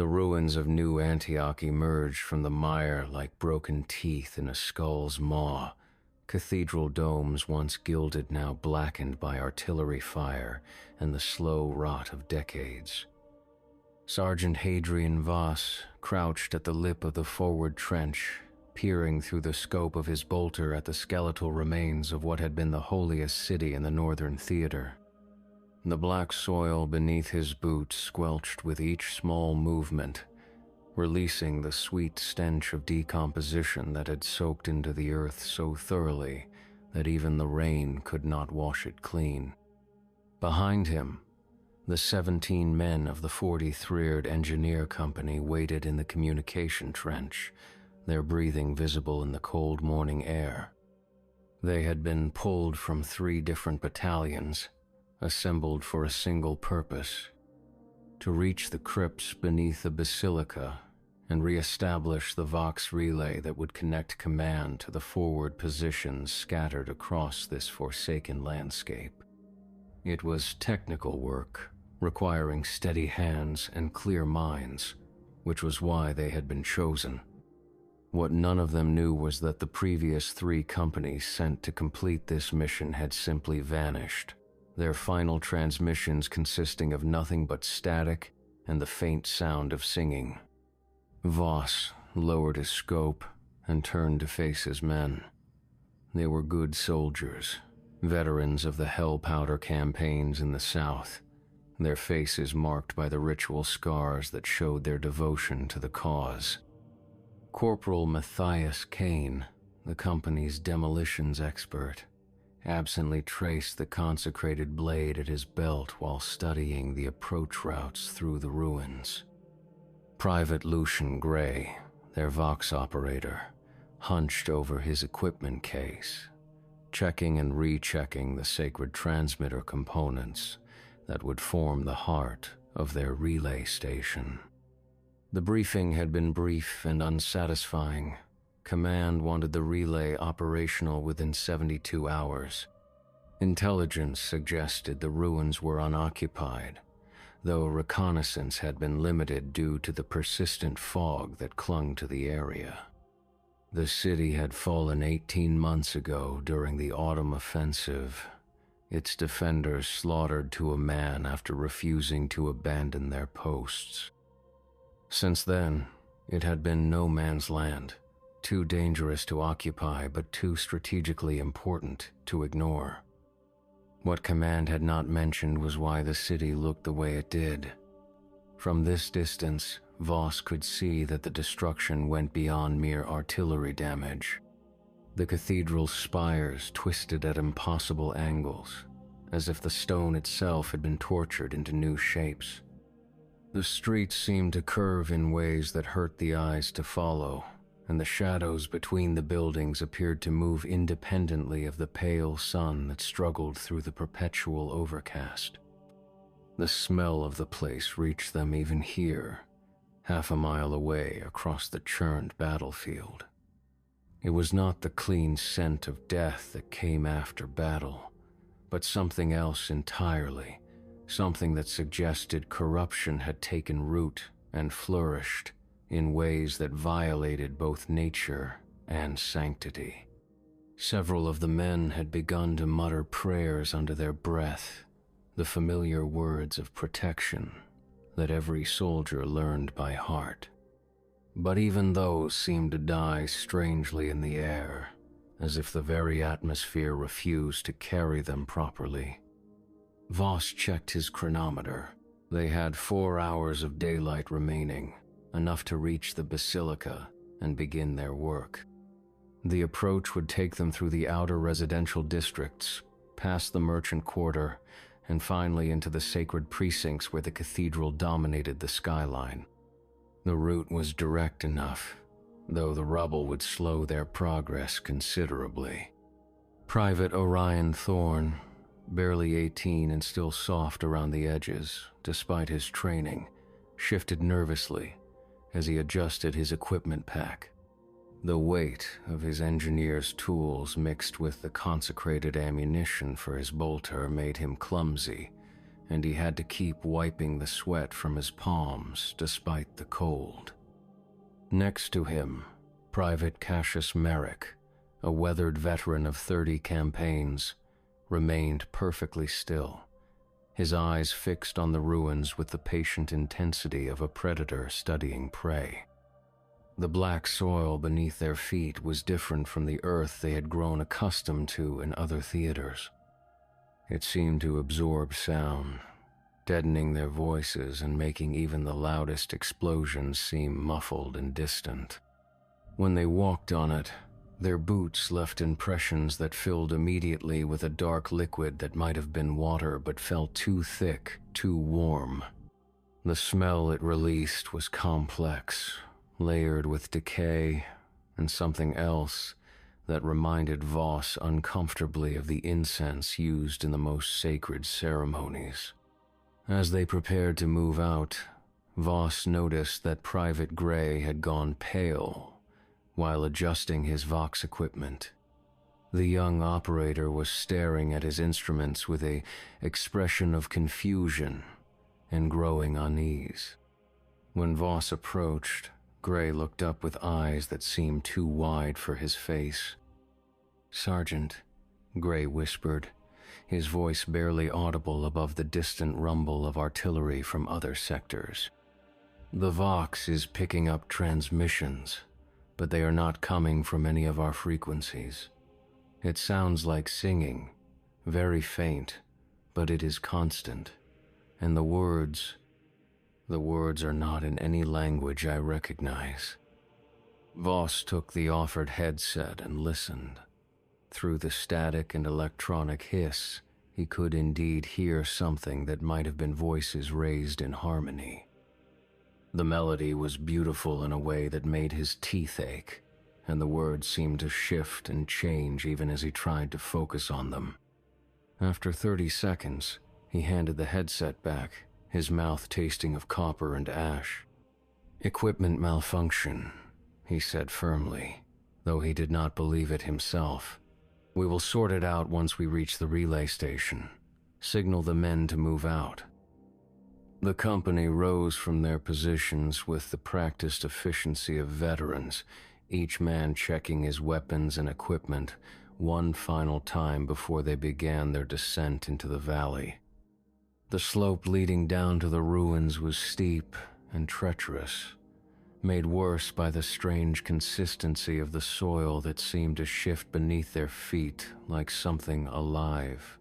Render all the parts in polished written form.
The ruins of New Antioch emerged from the mire like broken teeth in a skull's maw. Cathedral domes, once gilded, now blackened by artillery fire and the slow rot of decades. Sergeant Hadrian Voss crouched at the lip of the forward trench, peering through the scope of his bolter at the skeletal remains of what had been the holiest city in the northern theater. The black soil beneath his boots squelched with each small movement, releasing the sweet stench of decomposition that had soaked into the earth so thoroughly that even the rain could not wash it clean. Behind him, the 17 men of the 43rd Engineer Company waited in the communication trench, their breathing visible in the cold morning air. They had been pulled from 3 different battalions, assembled for a single purpose: to reach the crypts beneath the basilica and re-establish the Vox relay that would connect command to the forward positions scattered across this forsaken landscape. It was technical work, requiring steady hands and clear minds, which was why they had been chosen. What none of them knew was that the previous 3 companies sent to complete this mission had simply vanished, their final transmissions consisting of nothing but static and the faint sound of singing. Voss lowered his scope and turned to face his men. They were good soldiers, veterans of the Hell Powder campaigns in the South, their faces marked by the ritual scars that showed their devotion to the cause. Corporal Matthias Kane, the company's demolitions expert, absently traced the consecrated blade at his belt while studying the approach routes through the ruins. Private Lucian Gray, their Vox operator, hunched over his equipment case, checking and rechecking the sacred transmitter components that would form the heart of their relay station. The briefing had been brief and unsatisfying. Command wanted the relay operational within 72 hours. Intelligence suggested the ruins were unoccupied, though reconnaissance had been limited due to the persistent fog that clung to the area. The city had fallen 18 months ago during the autumn offensive, its defenders slaughtered to a man after refusing to abandon their posts. Since then, it had been no man's land, too dangerous to occupy but too strategically important to ignore. What Command had not mentioned was why the city looked the way it did. From this distance, Voss could see that the destruction went beyond mere artillery damage. The cathedral's spires twisted at impossible angles, as if the stone itself had been tortured into new shapes. The streets seemed to curve in ways that hurt the eyes to follow, and the shadows between the buildings appeared to move independently of the pale sun that struggled through the perpetual overcast. The smell of the place reached them even here, half a mile away across the churned battlefield. It was not the clean scent of death that came after battle, but something else entirely, something that suggested corruption had taken root and flourished in ways that violated both nature and sanctity. Several of the men had begun to mutter prayers under their breath, the familiar words of protection that every soldier learned by heart. But even those seemed to die strangely in the air, as if the very atmosphere refused to carry them properly. Voss checked his chronometer. They had 4 hours of daylight remaining, enough to reach the basilica and begin their work. The approach would take them through the outer residential districts, past the merchant quarter, and finally into the sacred precincts where the cathedral dominated the skyline. The route was direct enough, though the rubble would slow their progress considerably. Private Orion Thorne, barely 18 and still soft around the edges, despite his training, shifted nervously as he adjusted his equipment pack. The weight of his engineer's tools mixed with the consecrated ammunition for his bolter made him clumsy, and he had to keep wiping the sweat from his palms despite the cold. Next to him, Private Cassius Merrick, a weathered veteran of 30 campaigns, remained perfectly still, his eyes fixed on the ruins with the patient intensity of a predator studying prey. The black soil beneath their feet was different from the earth they had grown accustomed to in other theaters. It seemed to absorb sound, deadening their voices and making even the loudest explosions seem muffled and distant. When they walked on it, their boots left impressions that filled immediately with a dark liquid that might have been water but felt too thick, too warm. The smell it released was complex, layered with decay and something else that reminded Voss uncomfortably of the incense used in the most sacred ceremonies. As they prepared to move out, Voss noticed that Private Gray had gone pale while adjusting his Vox equipment. The young operator was staring at his instruments with an expression of confusion and growing unease. When Voss approached, Gray looked up with eyes that seemed too wide for his face. "Sergeant," Gray whispered, his voice barely audible above the distant rumble of artillery from other sectors. "The Vox is picking up transmissions, but they are not coming from any of our frequencies. It sounds like singing, very faint, but it is constant, and the words are not in any language I recognize." Voss took the offered headset and listened. Through the static and electronic hiss, he could indeed hear something that might have been voices raised in harmony. The melody was beautiful in a way that made his teeth ache, and the words seemed to shift and change even as he tried to focus on them. After 30 seconds, he handed the headset back, his mouth tasting of copper and ash. "Equipment malfunction," he said firmly, though he did not believe it himself. "We will sort it out once we reach the relay station. Signal the men to move out." The company rose from their positions with the practiced efficiency of veterans, each man checking his weapons and equipment one final time before they began their descent into the valley. The slope leading down to the ruins was steep and treacherous, made worse by the strange consistency of the soil that seemed to shift beneath their feet like something alive.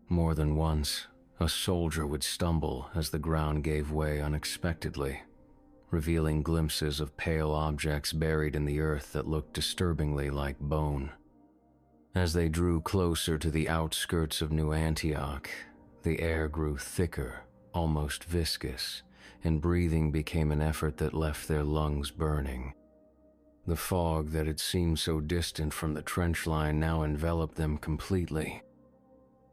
More than once, a soldier would stumble as the ground gave way unexpectedly, revealing glimpses of pale objects buried in the earth that looked disturbingly like bone. As they drew closer to the outskirts of New Antioch, the air grew thicker, almost viscous, and breathing became an effort that left their lungs burning. The fog that had seemed so distant from the trench line now enveloped them completely,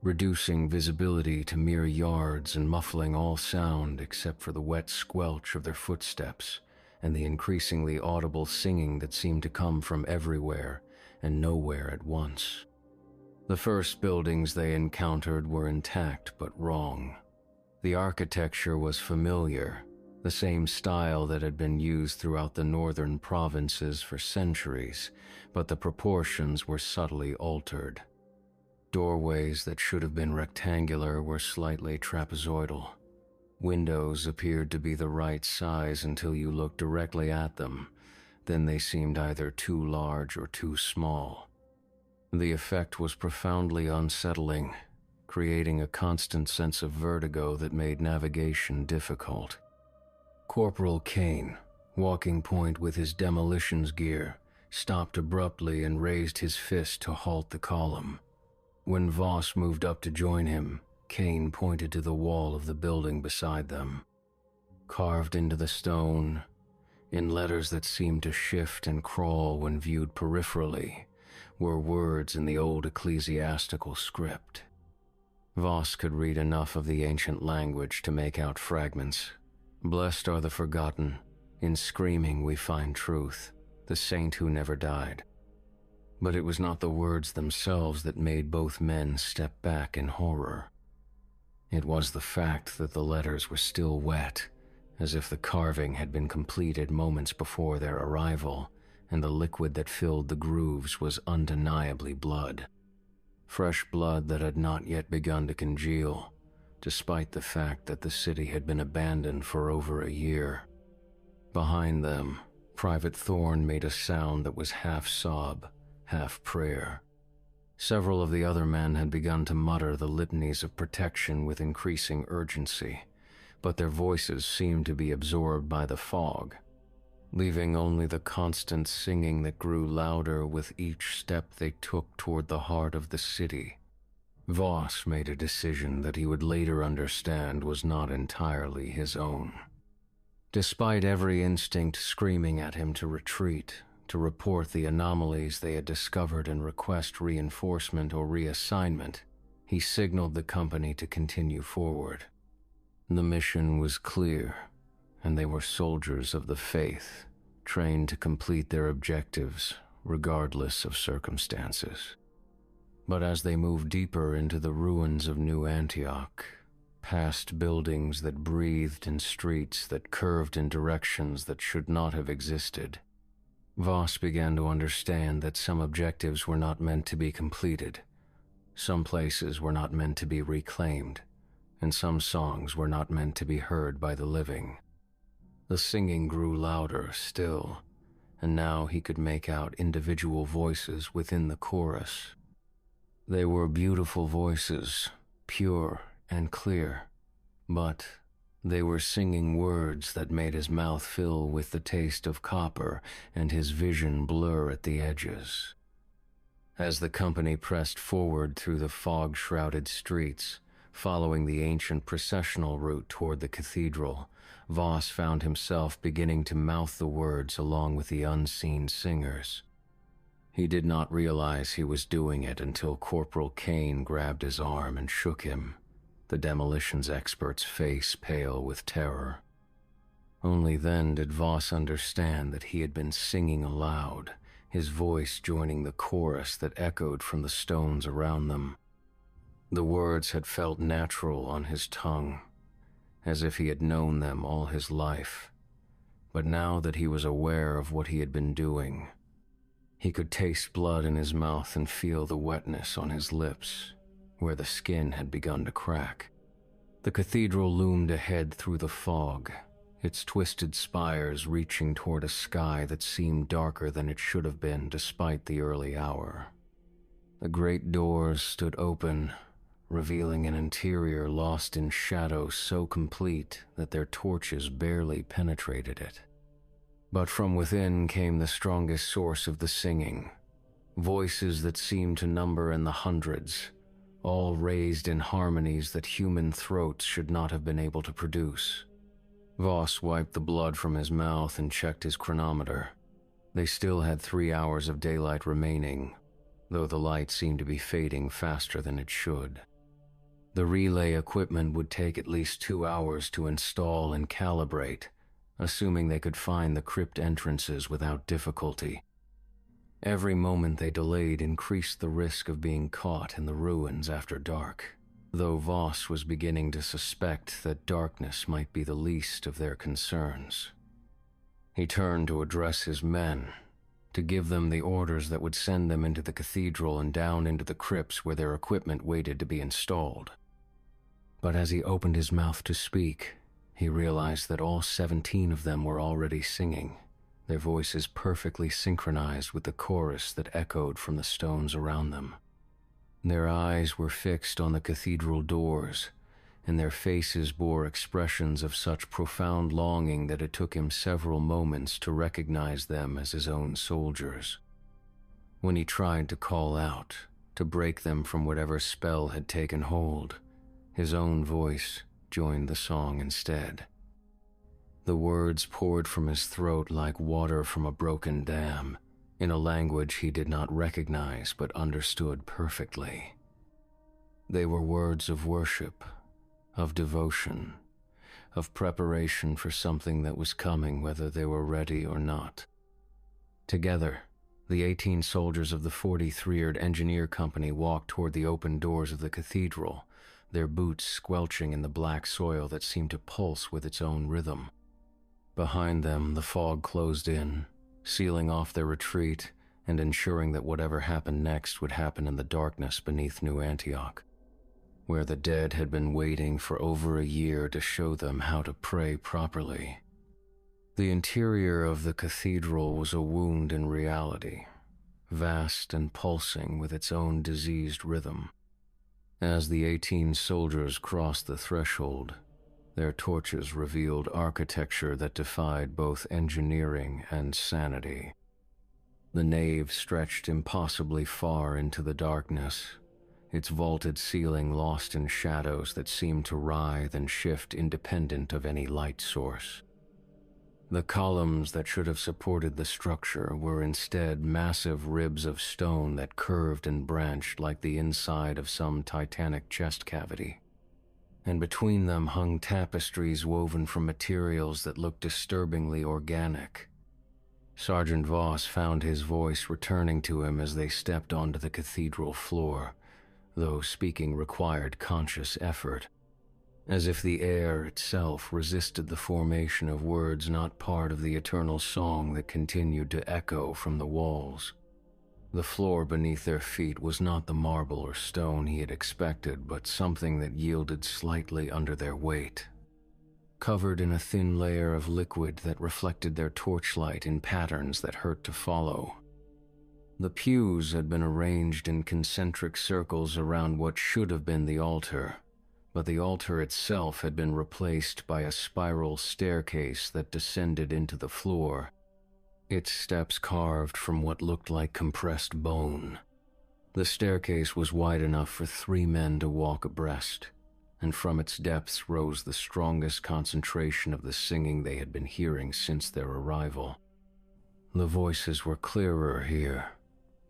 reducing visibility to mere yards and muffling all sound except for the wet squelch of their footsteps and the increasingly audible singing that seemed to come from everywhere and nowhere at once. The first buildings they encountered were intact but wrong. The architecture was familiar, the same style that had been used throughout the northern provinces for centuries, but the proportions were subtly altered. Doorways that should have been rectangular were slightly trapezoidal. Windows appeared to be the right size until you looked directly at them, then they seemed either too large or too small. The effect was profoundly unsettling, creating a constant sense of vertigo that made navigation difficult. Corporal Kane, walking point with his demolitions gear, stopped abruptly and raised his fist to halt the column. When Voss moved up to join him, Kane pointed to the wall of the building beside them. Carved into the stone, in letters that seemed to shift and crawl when viewed peripherally, were words in the old ecclesiastical script. Voss could read enough of the ancient language to make out fragments. "Blessed are the forgotten. In screaming we find truth, the saint who never died." But it was not the words themselves that made both men step back in horror. It was the fact that the letters were still wet, as if the carving had been completed moments before their arrival, and the liquid that filled the grooves was undeniably blood. Fresh blood that had not yet begun to congeal, despite the fact that the city had been abandoned for over a year. Behind them, Private Thorne made a sound that was half sob, half prayer. Several of the other men had begun to mutter the litanies of protection with increasing urgency, but their voices seemed to be absorbed by the fog, leaving only the constant singing that grew louder with each step they took toward the heart of the city. Voss made a decision that he would later understand was not entirely his own. Despite every instinct screaming at him to retreat, to report the anomalies they had discovered and request reinforcement or reassignment, he signaled the company to continue forward. The mission was clear, and they were soldiers of the faith, trained to complete their objectives regardless of circumstances. But as they moved deeper into the ruins of New Antioch, past buildings that breathed and streets that curved in directions that should not have existed, Voss began to understand that some objectives were not meant to be completed, some places were not meant to be reclaimed, and some songs were not meant to be heard by the living. The singing grew louder still, and now he could make out individual voices within the chorus. They were beautiful voices, pure and clear, but they were singing words that made his mouth fill with the taste of copper and his vision blur at the edges. As the company pressed forward through the fog-shrouded streets, following the ancient processional route toward the cathedral, Voss found himself beginning to mouth the words along with the unseen singers. He did not realize he was doing it until Corporal Kane grabbed his arm and shook him, the demolitions expert's face pale with terror. Only then did Voss understand that he had been singing aloud, his voice joining the chorus that echoed from the stones around them. The words had felt natural on his tongue, as if he had known them all his life. But now that he was aware of what he had been doing, he could taste blood in his mouth and feel the wetness on his lips, where the skin had begun to crack. The cathedral loomed ahead through the fog, its twisted spires reaching toward a sky that seemed darker than it should have been despite the early hour. The great doors stood open, revealing an interior lost in shadow so complete that their torches barely penetrated it. But from within came the strongest source of the singing, voices that seemed to number in the hundreds, all raised in harmonies that human throats should not have been able to produce. Voss wiped the blood from his mouth and checked his chronometer. They still had 3 hours of daylight remaining, though the light seemed to be fading faster than it should. The relay equipment would take at least 2 hours to install and calibrate, assuming they could find the crypt entrances without difficulty. Every moment they delayed increased the risk of being caught in the ruins after dark, though Voss was beginning to suspect that darkness might be the least of their concerns. He turned to address his men, to give them the orders that would send them into the cathedral and down into the crypts where their equipment waited to be installed. But as he opened his mouth to speak, he realized that all 17 of them were already singing, their voices perfectly synchronized with the chorus that echoed from the stones around them. Their eyes were fixed on the cathedral doors, and their faces bore expressions of such profound longing that it took him several moments to recognize them as his own soldiers. When he tried to call out, to break them from whatever spell had taken hold, his own voice joined the song instead. The words poured from his throat like water from a broken dam, in a language he did not recognize but understood perfectly. They were words of worship, of devotion, of preparation for something that was coming whether they were ready or not. Together, the 18 soldiers of the 43rd Engineer Company walked toward the open doors of the cathedral, their boots squelching in the black soil that seemed to pulse with its own rhythm. Behind them, the fog closed in, sealing off their retreat and ensuring that whatever happened next would happen in the darkness beneath New Antioch, where the dead had been waiting for over a year to show them how to pray properly. The interior of the cathedral was a wound in reality, vast and pulsing with its own diseased rhythm. As the 18 soldiers crossed the threshold, their torches revealed architecture that defied both engineering and sanity. The nave stretched impossibly far into the darkness, its vaulted ceiling lost in shadows that seemed to writhe and shift independent of any light source. The columns that should have supported the structure were instead massive ribs of stone that curved and branched like the inside of some titanic chest cavity. And between them hung tapestries woven from materials that looked disturbingly organic. Sergeant Voss found his voice returning to him as they stepped onto the cathedral floor, though speaking required conscious effort, as if the air itself resisted the formation of words not part of the eternal song that continued to echo from the walls. The floor beneath their feet was not the marble or stone he had expected, but something that yielded slightly under their weight, covered in a thin layer of liquid that reflected their torchlight in patterns that hurt to follow. The pews had been arranged in concentric circles around what should have been the altar, but the altar itself had been replaced by a spiral staircase that descended into the floor, its steps carved from what looked like compressed bone. The staircase was wide enough for 3 men to walk abreast, and from its depths rose the strongest concentration of the singing they had been hearing since their arrival. The voices were clearer here,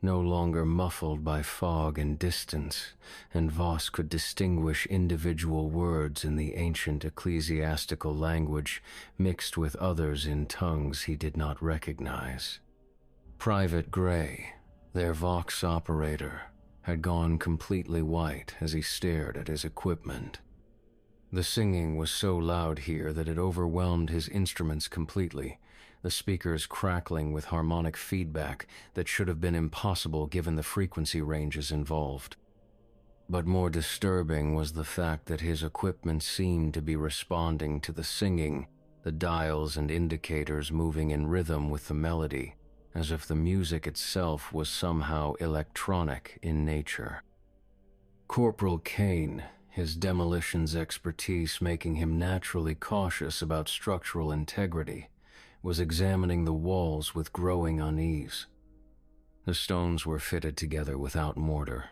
no longer muffled by fog and distance, and Voss could distinguish individual words in the ancient ecclesiastical language mixed with others in tongues he did not recognize. Private Gray, their Vox operator, had gone completely white as he stared at his equipment. The singing was so loud here that it overwhelmed his instruments completely, the speakers crackling with harmonic feedback that should have been impossible given the frequency ranges involved. But more disturbing was the fact that his equipment seemed to be responding to the singing, the dials and indicators moving in rhythm with the melody, as if the music itself was somehow electronic in nature. Corporal Kane, his demolitions expertise making him naturally cautious about structural integrity, was examining the walls with growing unease. The stones were fitted together without mortar,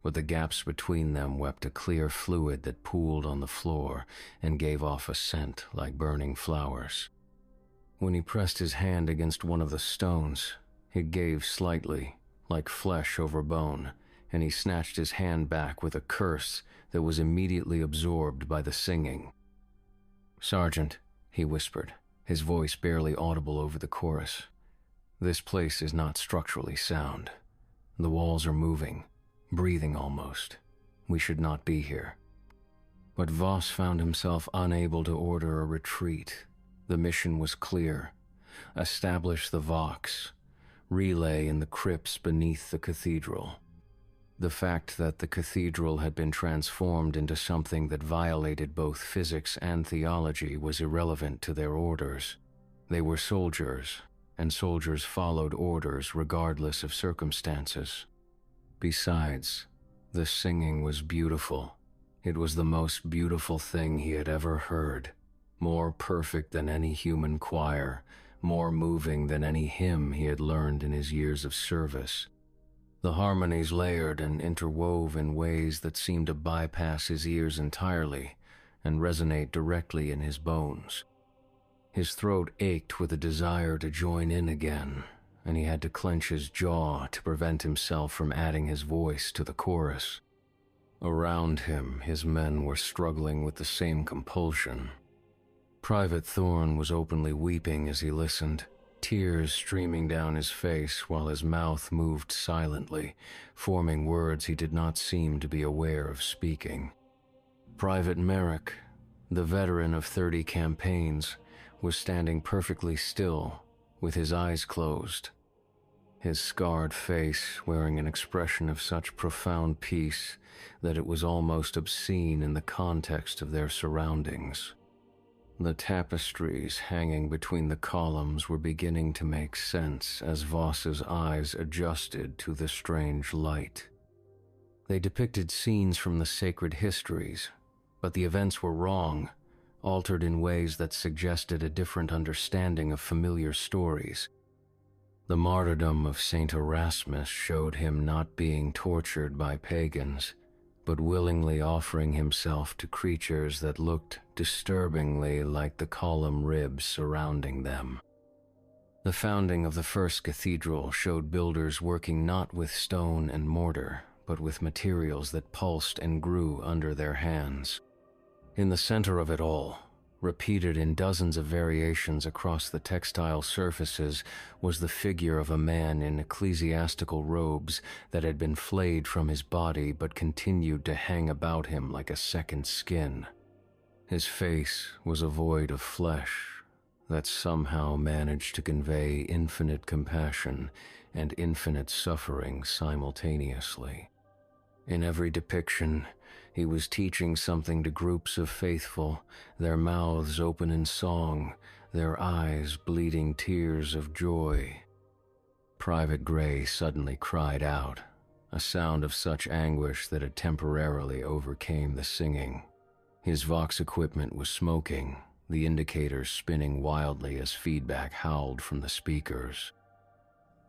but the gaps between them wept a clear fluid that pooled on the floor and gave off a scent like burning flowers. When he pressed his hand against one of the stones, it gave slightly, like flesh over bone, and he snatched his hand back with a curse that was immediately absorbed by the singing. "Sergeant," he whispered, his voice barely audible over the chorus, "this place is not structurally sound. The walls are moving, breathing almost. We should not be here." But Voss found himself unable to order a retreat. The mission was clear: establish the Vox, relay in the crypts beneath the cathedral. The fact that the cathedral had been transformed into something that violated both physics and theology was irrelevant to their orders. They were soldiers, and soldiers followed orders regardless of circumstances. Besides, the singing was beautiful. It was the most beautiful thing he had ever heard, more perfect than any human choir, more moving than any hymn he had learned in his years of service. The harmonies layered and interwove in ways that seemed to bypass his ears entirely and resonate directly in his bones. His throat ached with a desire to join in again, and he had to clench his jaw to prevent himself from adding his voice to the chorus. Around him, his men were struggling with the same compulsion. Private Thorne was openly weeping as he listened, tears streaming down his face while his mouth moved silently, forming words he did not seem to be aware of speaking. Private Merrick, the veteran of 30 campaigns, was standing perfectly still, with his eyes closed, his scarred face wearing an expression of such profound peace that it was almost obscene in the context of their surroundings. The tapestries hanging between the columns were beginning to make sense as Voss's eyes adjusted to the strange light. They depicted scenes from the sacred histories, but the events were wrong, altered in ways that suggested a different understanding of familiar stories. The martyrdom of Saint Erasmus showed him not being tortured by pagans, but willingly offering himself to creatures that looked disturbingly like the column ribs surrounding them. The founding of the first cathedral showed builders working not with stone and mortar, but with materials that pulsed and grew under their hands. In the center of it all, repeated in dozens of variations across the textile surfaces, was the figure of a man in ecclesiastical robes that had been flayed from his body but continued to hang about him like a second skin. His face was a void of flesh that somehow managed to convey infinite compassion and infinite suffering simultaneously. In every depiction, he was teaching something to groups of faithful, their mouths open in song, their eyes bleeding tears of joy. Private Gray suddenly cried out, a sound of such anguish that it temporarily overcame the singing. His Vox equipment was smoking, the indicators spinning wildly as feedback howled from the speakers.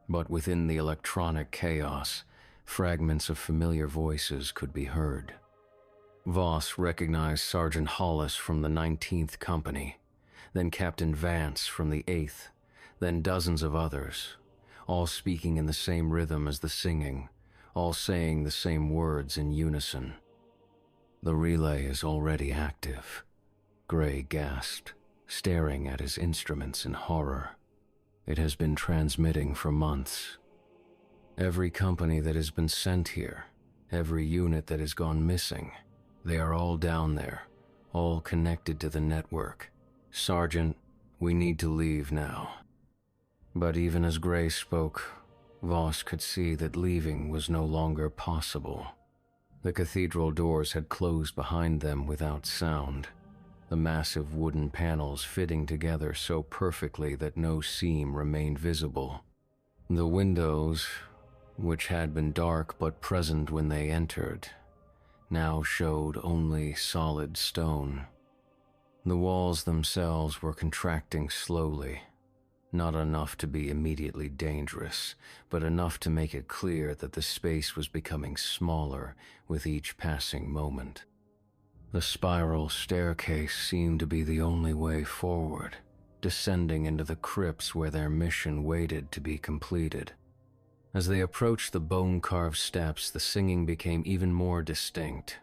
But within the electronic chaos, fragments of familiar voices could be heard. Voss recognized Sergeant Hollis from the 19th Company, then Captain Vance from the 8th, then dozens of others, all speaking in the same rhythm as the singing, all saying the same words in unison. "The relay is already active," Gray gasped, staring at his instruments in horror. "It has been transmitting for months. Every company that has been sent here, every unit that has gone missing, they are all down there, all connected to the network. Sergeant, we need to leave now." But even as Gray spoke, Voss could see that leaving was no longer possible. The cathedral doors had closed behind them without sound, the massive wooden panels fitting together so perfectly that no seam remained visible. The windows, which had been dark but present when they entered, now showed only solid stone. The walls themselves were contracting slowly, not enough to be immediately dangerous, but enough to make it clear that the space was becoming smaller with each passing moment. The spiral staircase seemed to be the only way forward, descending into the crypts where their mission waited to be completed. As they approached the bone-carved steps, the singing became even more distinct,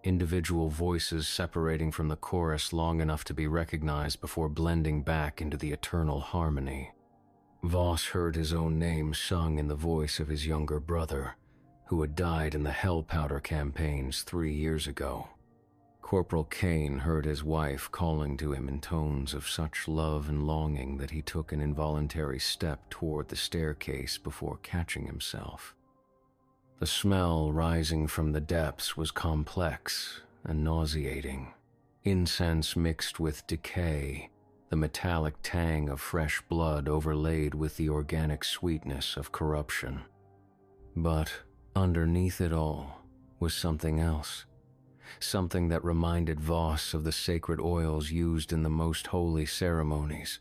individual voices separating from the chorus long enough to be recognized before blending back into the eternal harmony. Voss heard his own name sung in the voice of his younger brother, who had died in the Hell Powder campaigns 3 years ago. Corporal Kane heard his wife calling to him in tones of such love and longing that he took an involuntary step toward the staircase before catching himself. The smell rising from the depths was complex and nauseating. Incense mixed with decay, the metallic tang of fresh blood overlaid with the organic sweetness of corruption. But underneath it all was something else. Something that reminded Voss of the sacred oils used in the most holy ceremonies,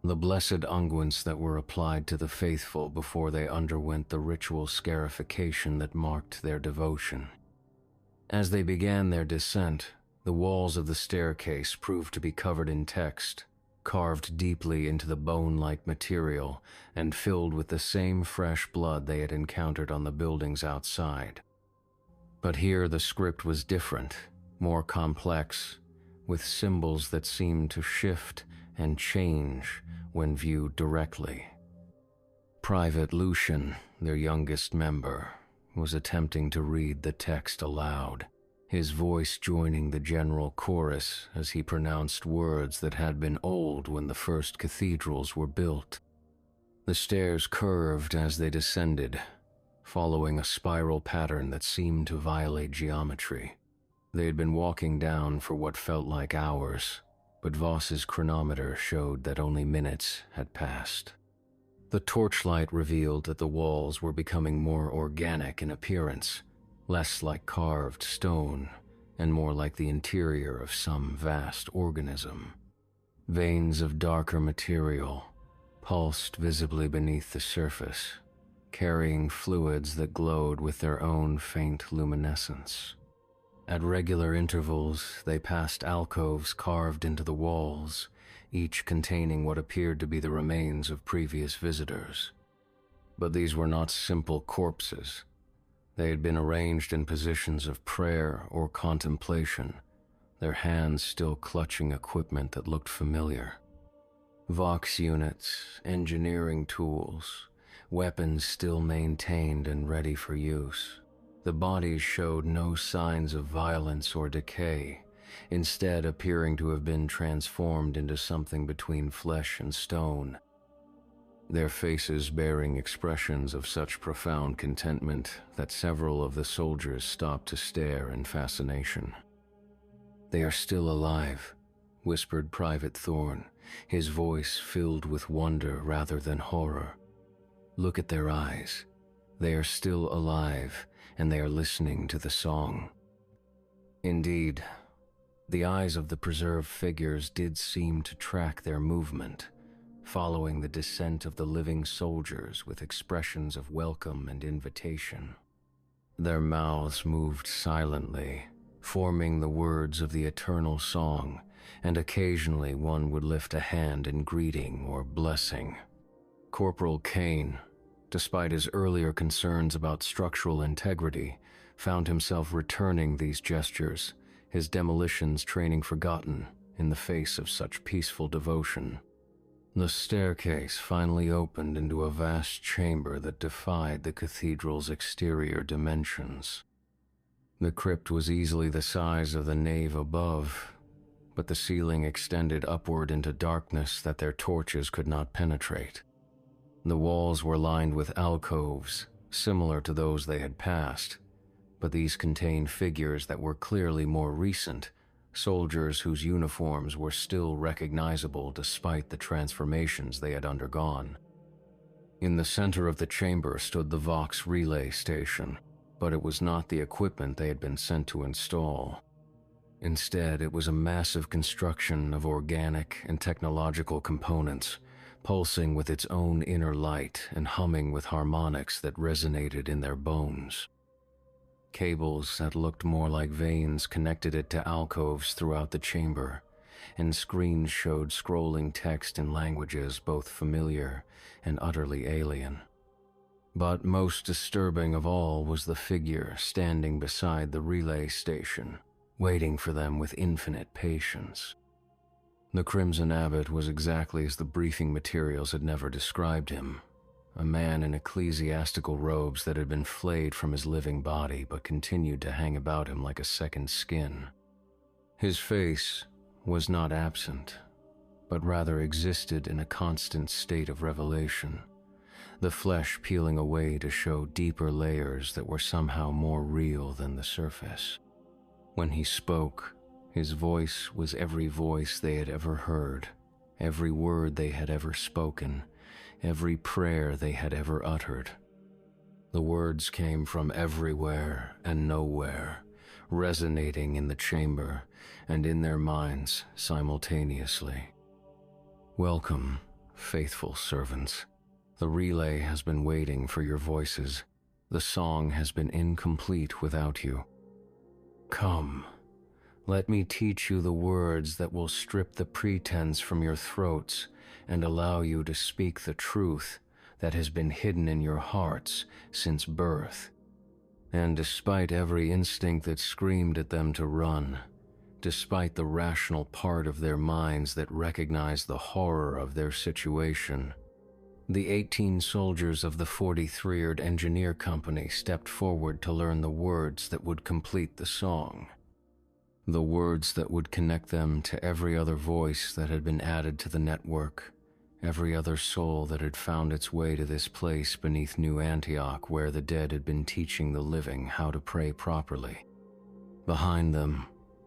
the blessed unguents that were applied to the faithful before they underwent the ritual scarification that marked their devotion. As they began their descent, the walls of the staircase proved to be covered in text, carved deeply into the bone-like material and filled with the same fresh blood they had encountered on the buildings outside. But here the script was different, more complex, with symbols that seemed to shift and change when viewed directly. Private Lucian, their youngest member, was attempting to read the text aloud. his voice joining the general chorus as he pronounced words that had been old when the first cathedrals were built. The stairs curved as they descended, following a spiral pattern that seemed to violate geometry. They had been walking down for what felt like hours, but Voss's chronometer showed that only minutes had passed. The torchlight revealed that the walls were becoming more organic in appearance, less like carved stone and more like the interior of some vast organism. Veins of darker material pulsed visibly beneath the surface, carrying fluids that glowed with their own faint luminescence. At regular intervals, they passed alcoves carved into the walls, each containing what appeared to be the remains of previous visitors. But these were not simple corpses. They had been arranged in positions of prayer or contemplation, their hands still clutching equipment that looked familiar. Vox units, engineering tools, weapons still maintained and ready for use. The bodies showed no signs of violence or decay, instead appearing to have been transformed into something between flesh and stone, their faces bearing expressions of such profound contentment that several of the soldiers stopped to stare in fascination. "They are still alive," whispered Private Thorne, his voice filled with wonder rather than horror. "Look at their eyes. They are still alive, and they are listening to the song." Indeed, the eyes of the preserved figures did seem to track their movement, following the descent of the living soldiers with expressions of welcome and invitation. Their mouths moved silently, forming the words of the eternal song, and occasionally one would lift a hand in greeting or blessing. Corporal Kane, despite his earlier concerns about structural integrity, found himself returning these gestures, his demolitions training forgotten in the face of such peaceful devotion. The staircase finally opened into a vast chamber that defied the cathedral's exterior dimensions. The crypt was easily the size of the nave above, but the ceiling extended upward into darkness that their torches could not penetrate. The walls were lined with alcoves, similar to those they had passed, but these contained figures that were clearly more recent, soldiers whose uniforms were still recognizable despite the transformations they had undergone. In the center of the chamber stood the Vox relay station, but it was not the equipment they had been sent to install. Instead, it was a massive construction of organic and technological components, pulsing with its own inner light and humming with harmonics that resonated in their bones. Cables that looked more like veins connected it to alcoves throughout the chamber, and screens showed scrolling text in languages both familiar and utterly alien. But most disturbing of all was the figure standing beside the relay station, waiting for them with infinite patience. The Crimson Abbot was exactly as the briefing materials had never described him, a man in ecclesiastical robes that had been flayed from his living body but continued to hang about him like a second skin. His face was not absent, but rather existed in a constant state of revelation, the flesh peeling away to show deeper layers that were somehow more real than the surface. When he spoke, his voice was every voice they had ever heard, every word they had ever spoken, every prayer they had ever uttered. The words came from everywhere and nowhere, resonating in the chamber and in their minds simultaneously. "Welcome, faithful servants. The relay has been waiting for your voices. The song has been incomplete without you. Come, let me teach you the words that will strip the pretense from your throats and allow you to speak the truth that has been hidden in your hearts since birth. And despite every instinct that screamed at them to run, despite the rational part of their minds that recognized the horror of their situation, the 18 soldiers of the 43rd Engineer Company stepped forward to learn the words that would complete the song. the words that would connect them to every other voice that had been added to the network, every other soul that had found its way to this place beneath New Antioch where the dead had been teaching the living how to pray properly. Behind them,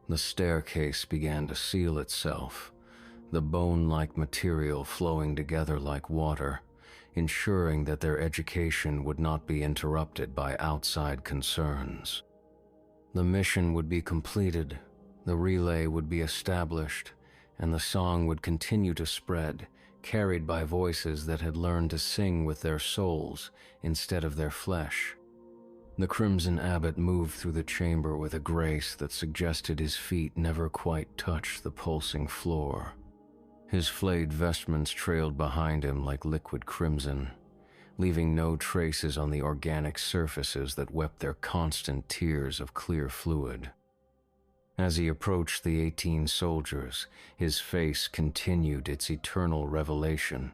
the staircase began to seal itself, the bone-like material flowing together like water, ensuring that their education would not be interrupted by outside concerns. The mission would be completed, the relay would be established, and the song would continue to spread, carried by voices that had learned to sing with their souls instead of their flesh. The Crimson Abbot moved through the chamber with a grace that suggested his feet never quite touched the pulsing floor. His flayed vestments trailed behind him like liquid crimson, leaving no traces on the organic surfaces that wept their constant tears of clear fluid. As he approached the 18 soldiers, his face continued its eternal revelation,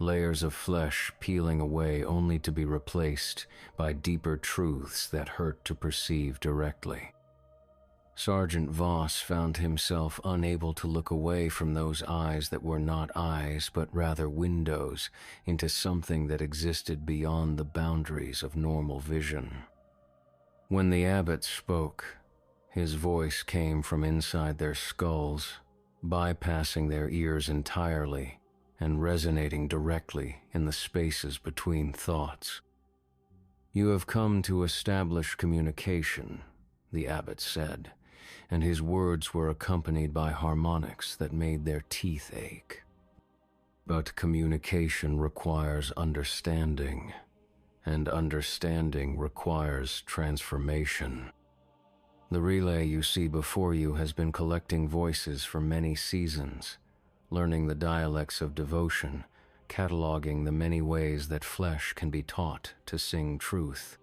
layers of flesh peeling away only to be replaced by deeper truths that hurt to perceive directly. Sergeant Voss found himself unable to look away from those eyes that were not eyes but rather windows into something that existed beyond the boundaries of normal vision. When the abbot spoke, his voice came from inside their skulls, bypassing their ears entirely and resonating directly in the spaces between thoughts. "You have come to establish communication," the abbot said, and his words were accompanied by harmonics that made their teeth ache. "But communication requires understanding, and understanding requires transformation. The relay you see before you has been collecting voices for many seasons, learning the dialects of devotion, cataloging the many ways that flesh can be taught to sing truth."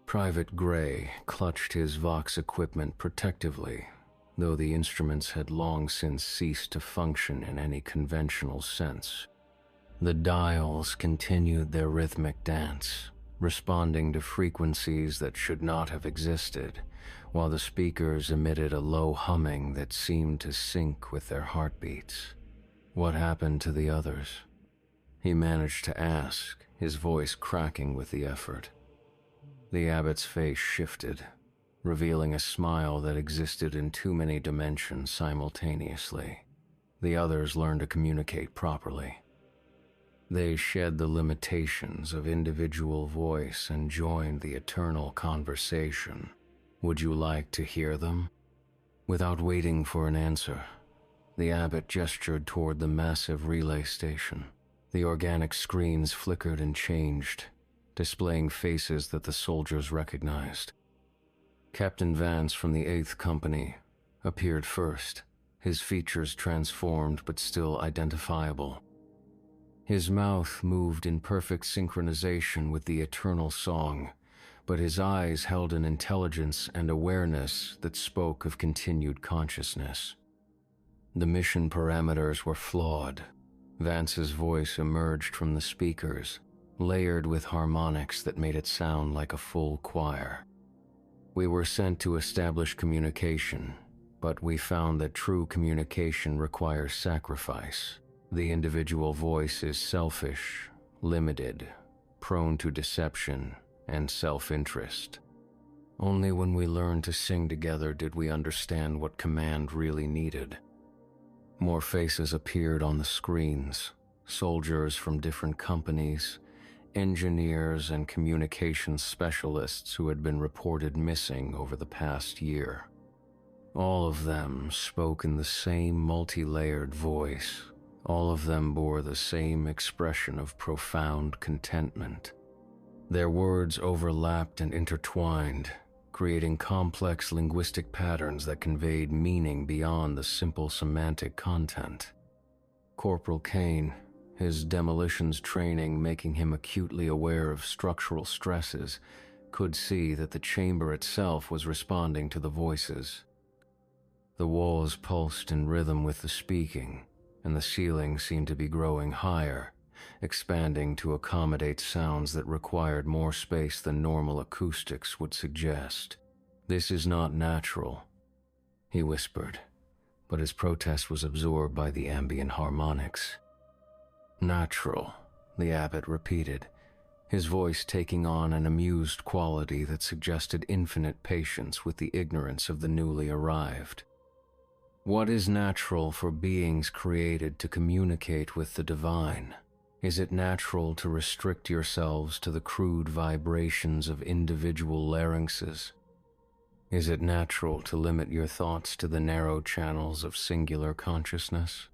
Private Gray clutched his Vox equipment protectively, though the instruments had long since ceased to function in any conventional sense. The dials continued their rhythmic dance, responding to frequencies that should not have existed, while the speakers emitted a low humming that seemed to sync with their heartbeats. "What happened to the others?" he managed to ask, his voice cracking with the effort. The abbot's face shifted, revealing a smile that existed in too many dimensions simultaneously. The others learned to communicate properly. They shed the limitations of individual voice and joined the eternal conversation. "Would you like to hear them?" Without waiting for an answer, the abbot gestured toward the massive relay station. The organic screens flickered and changed, displaying faces that the soldiers recognized. Captain Vance from the 8th Company appeared first, his features transformed but still identifiable. His mouth moved in perfect synchronization with the eternal song, but his eyes held an intelligence and awareness that spoke of continued consciousness. The mission parameters were flawed. Vance's voice emerged from the speakers, layered with harmonics that made it sound like a full choir. "We were sent to establish communication, but we found that true communication requires sacrifice. The individual voice is selfish, limited, prone to deception, and self-interest. Only when we learned to sing together did we understand what command really needed." More faces appeared on the screens, soldiers from different companies, engineers and communications specialists who had been reported missing over the past year. All of them spoke in the same multi-layered voice. All of them bore the same expression of profound contentment. Their words overlapped and intertwined, creating complex linguistic patterns that conveyed meaning beyond the simple semantic content. Corporal Kane, his demolitions training making him acutely aware of structural stresses, could see that the chamber itself was responding to the voices. The walls pulsed in rhythm with the speaking, and the ceiling seemed to be growing higher, expanding to accommodate sounds that required more space than normal acoustics would suggest. "This is not natural." he whispered, but his protest was absorbed by the ambient harmonics. Natural, the abbot repeated, his voice taking on an amused quality that suggested infinite patience with the ignorance of the newly arrived. What is natural for beings created to communicate with the divine? Is it natural to restrict yourselves to the crude vibrations of individual larynxes? Is it natural to limit your thoughts to the narrow channels of singular consciousness?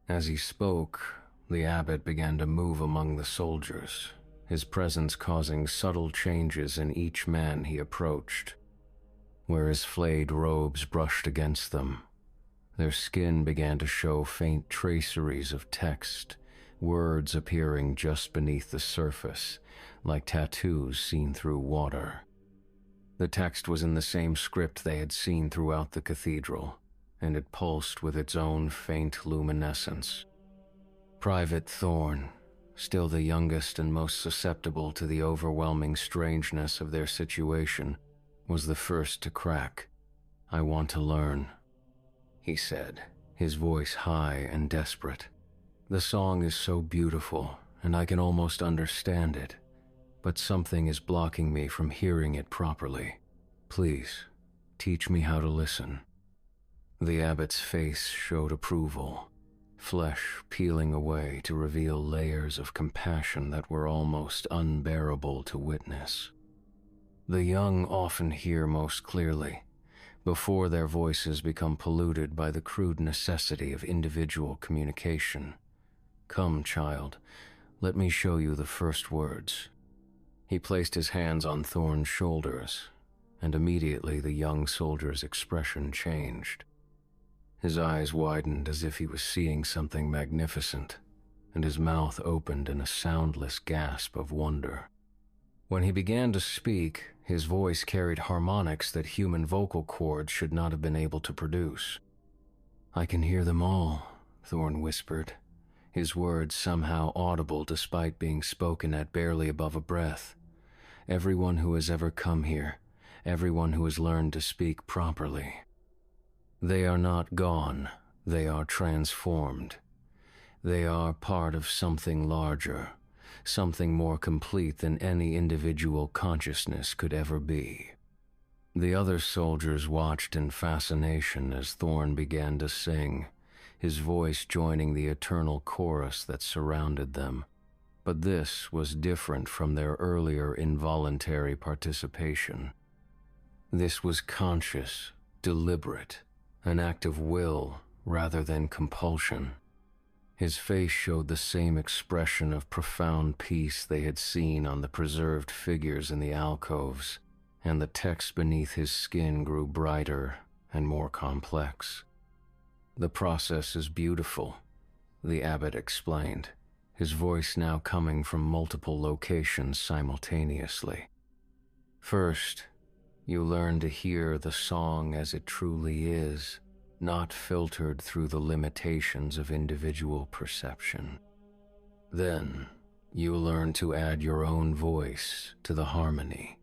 As he spoke, the abbot began to move among the soldiers, his presence causing subtle changes in each man he approached. Where his flayed robes brushed against them, their skin began to show faint traceries of text, words appearing just beneath the surface, like tattoos seen through water. The text was in the same script they had seen throughout the cathedral, and it pulsed with its own faint luminescence. Private Thorn, still the youngest and most susceptible to the overwhelming strangeness of their situation, was the first to crack. "I want to learn," he said, his voice high and desperate. "The song is so beautiful, and I can almost understand it, but something is blocking me from hearing it properly. Please, teach me how to listen." The abbot's face showed approval, flesh peeling away to reveal layers of compassion that were almost unbearable to witness. The young often hear most clearly, before their voices become polluted by the crude necessity of individual communication. "Come, child, let me show you the first words." He placed his hands on Thorn's shoulders, and immediately the young soldier's expression changed. His eyes widened as if he was seeing something magnificent, and his mouth opened in a soundless gasp of wonder. When he began to speak, his voice carried harmonics that human vocal cords should not have been able to produce. "I can hear them all," Thorn whispered, his words somehow audible despite being spoken at barely above a breath. "Everyone who has ever come here, everyone who has learned to speak properly. They are not gone, they are transformed. They are part of something larger, something more complete than any individual consciousness could ever be." The other soldiers watched in fascination as Thorn began to sing, his voice joining the eternal chorus that surrounded them. But this was different from their earlier involuntary participation. This was conscious, deliberate, an act of will rather than compulsion. His face showed the same expression of profound peace they had seen on the preserved figures in the alcoves, and the text beneath his skin grew brighter and more complex. "The process is beautiful," the abbot explained, his voice now coming from multiple locations simultaneously. "First, you learn to hear the song as it truly is, not filtered through the limitations of individual perception. Then, you learn to add your own voice to the harmony,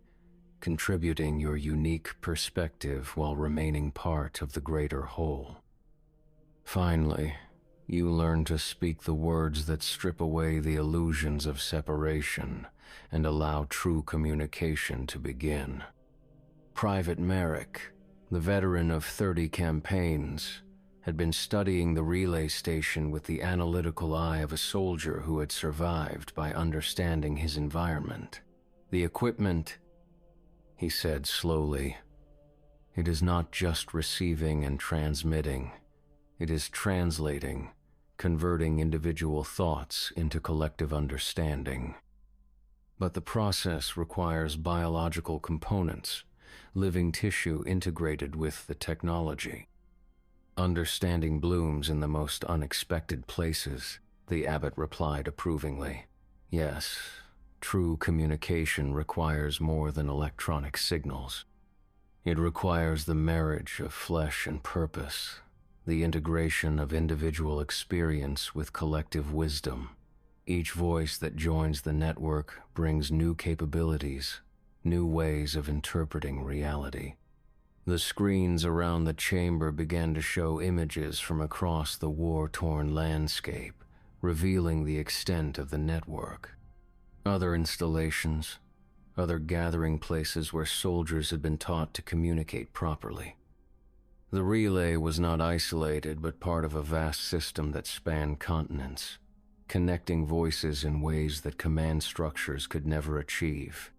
contributing your unique perspective while remaining part of the greater whole. Finally, you learn to speak the words that strip away the illusions of separation and allow true communication to begin." Private Merrick, the veteran of 30 campaigns, had been studying the relay station with the analytical eye of a soldier who had survived by understanding his environment. "The equipment," he said slowly, "it is not just receiving and transmitting. It is translating, converting individual thoughts into collective understanding. But the process requires biological components, living tissue integrated with the technology. Understanding blooms in the most unexpected places," the abbot replied approvingly. "Yes, true communication requires more than electronic signals. It requires the marriage of flesh and purpose, the integration of individual experience with collective wisdom. Each voice that joins the network brings new capabilities, new ways of interpreting reality." The screens around the chamber began to show images from across the war-torn landscape, revealing the extent of the network. Other installations, other gathering places where soldiers had been taught to communicate properly. The relay was not isolated, but part of a vast system that spanned continents, connecting voices in ways that command structures could never achieve.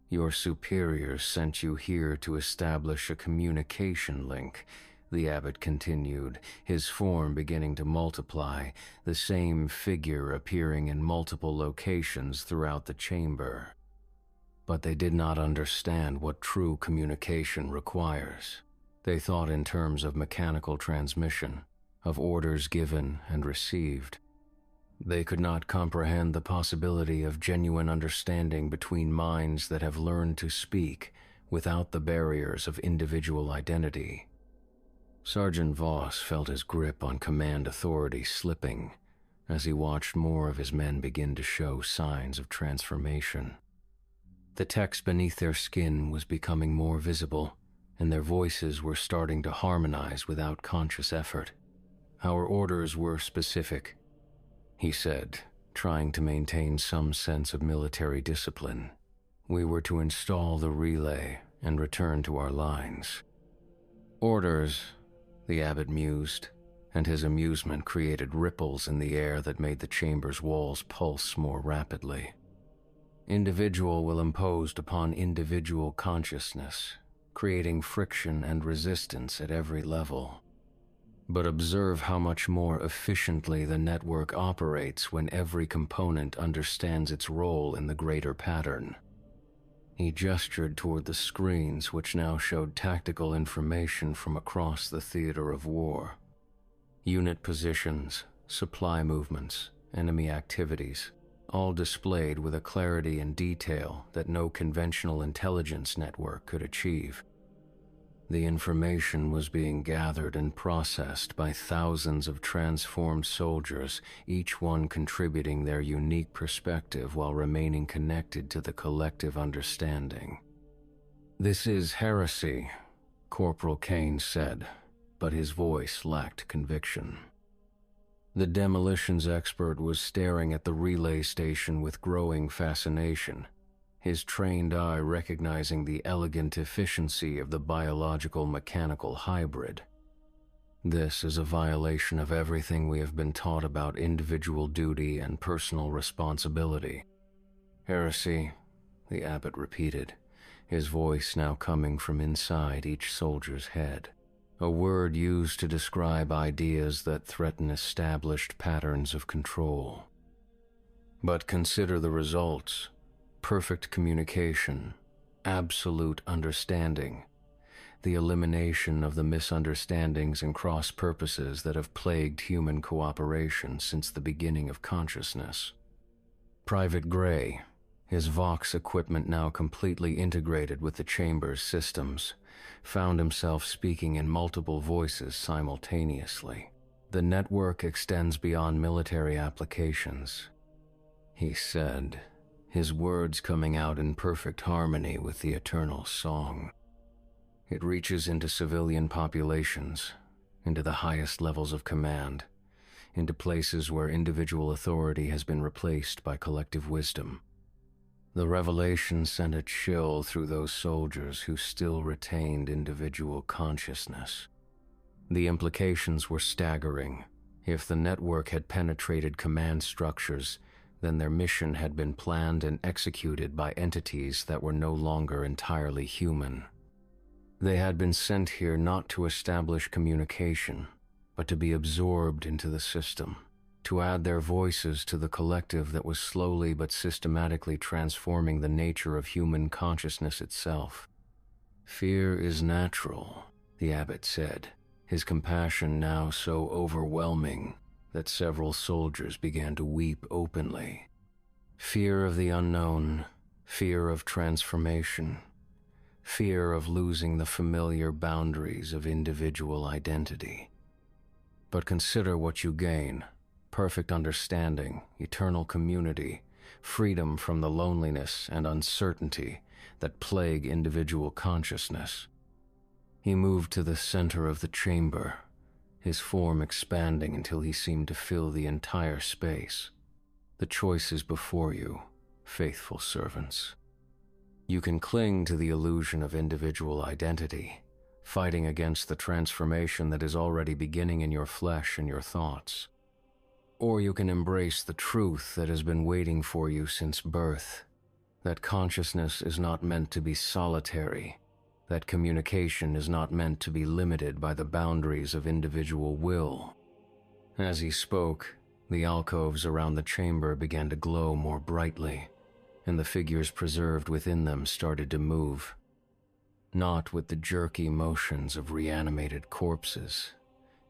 Your superiors sent you here to establish a communication link, the abbot continued, his form beginning to multiply, the same figure appearing in multiple locations throughout the chamber. But they did not understand what true communication requires. They thought in terms of mechanical transmission, of orders given and received. They could not comprehend the possibility of genuine understanding between minds that have learned to speak without the barriers of individual identity. Sergeant Voss felt his grip on command authority slipping as he watched more of his men begin to show signs of transformation. The text beneath their skin was becoming more visible, and their voices were starting to harmonize without conscious effort. Our orders were specific, he said, trying to maintain some sense of military discipline. We were to install the relay and return to our lines. Orders, the abbot mused, and his amusement created ripples in the air that made the chamber's walls pulse more rapidly. Individual will imposed upon individual consciousness, creating friction and resistance at every level. But observe how much more efficiently the network operates when every component understands its role in the greater pattern. He gestured toward the screens, which now showed tactical information from across the theater of war. Unit positions, supply movements, enemy activities, all displayed with a clarity and detail that no conventional intelligence network could achieve. The information was being gathered and processed by thousands of transformed soldiers, each one contributing their unique perspective while remaining connected to the collective understanding. "This is heresy," Corporal Kane said, but his voice lacked conviction. The demolitions expert was staring at the relay station with growing fascination, his trained eye recognizing the elegant efficiency of the biological-mechanical hybrid. "This is a violation of everything we have been taught about individual duty and personal responsibility." "Heresy," the abbot repeated, his voice now coming from inside each soldier's head. A word used to describe ideas that threaten established patterns of control. But consider the results. Perfect communication, absolute understanding, the elimination of the misunderstandings and cross-purposes that have plagued human cooperation since the beginning of consciousness. Private Gray, his Vox equipment now completely integrated with the chamber's systems, found himself speaking in multiple voices simultaneously. "The network extends beyond military applications," he said, his words coming out in perfect harmony with the eternal song. "It reaches into civilian populations, into the highest levels of command, into places where individual authority has been replaced by collective wisdom." The revelation sent a chill through those soldiers who still retained individual consciousness. The implications were staggering. If the network had penetrated command structures, then their mission had been planned and executed by entities that were no longer entirely human. They had been sent here not to establish communication, but to be absorbed into the system, to add their voices to the collective that was slowly but systematically transforming the nature of human consciousness itself. "Fear is natural," the abbot said, his compassion now so overwhelming that several soldiers began to weep openly. "Fear of the unknown, fear of transformation, fear of losing the familiar boundaries of individual identity. But consider what you gain: perfect understanding, eternal community, freedom from the loneliness and uncertainty that plague individual consciousness. He moved to the center of the chamber, his form expanding until he seemed to fill the entire space. The choice is before you, faithful servants. You can cling to the illusion of individual identity, fighting against the transformation that is already beginning in your flesh and your thoughts. Or you can embrace the truth that has been waiting for you since birth, that consciousness is not meant to be solitary, that communication is not meant to be limited by the boundaries of individual will. As he spoke, the alcoves around the chamber began to glow more brightly, and the figures preserved within them started to move. Not with the jerky motions of reanimated corpses,